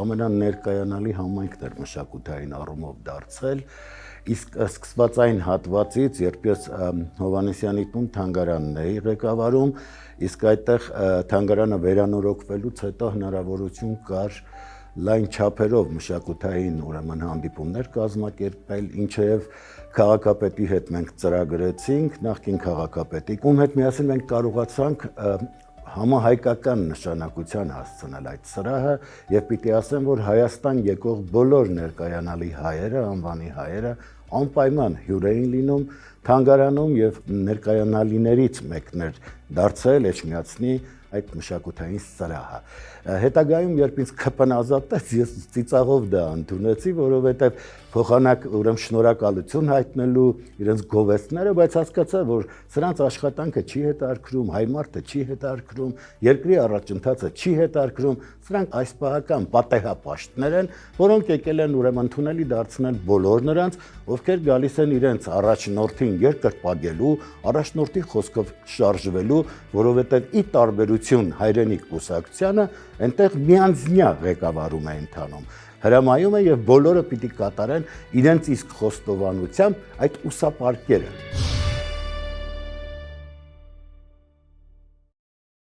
ամենաներկայանալի համայնքն էր մշակութային առումով դարձել, իսկ սկսվածային հատվածից, երբ ես Հովհաննիսյանի տուն թանգարանն էի ղեկավարում, իսկ այդտեղ թանգարանը վերանորոգվելուց հետո հնարավորություն կար լայն չափերով մշակութային ուրեմն հանդիպումներ կազմակերպել, ինչեև քաղաքապետի հետ մենք ծրագրեցինք, նախկին քաղաքապետի, ում հետ միասին մենք կարողացանք համահայկական նշանակության հասցնել այդ սրահը եւ պիտի ասեմ, որ Հայաստան եկող բոլոր ներկայանալի հայերը, անվանի հայերը անպայման հյուր էին լինում թանգարանում եւ ներկայանալիներից մեկն էր դարձել Էջմիածնի այդ մշակութային սրահը։ Հետագայում երբ ինձ ԿՊ-ն ազատեց, ես ծիծաղով դա ընդունեցի, որովհետեւ փոխանակ ուրեմն շնորհակալություն հայտնելու իրենց գովեստները, բայց հասկացա, որ սրանց աշխատանքը չի հետարքրում, հայ մարդը չի հետարքրում, երկրի առաջընթացը չի հետարքրում, սրանք այսպահական պատեհապաշտներ են, որոնք եկել են ուրեմն ընդունելի դարձնել բոլոր նրանց, ովքեր գալիս են իրենց առաջնորդին երկրպագելու, առաջնորդի խոսքով շարժվելու, որովհետեւ ի տարբերություն հայրենիք կուսակցությանը, այնտեղ միանձնյա ղեկավարում է ընթանում։ Հրամայում է եւ բոլորը պիտի կատարեն իրենց իսկ խոստովանությամբ այդ ուսապարկերը։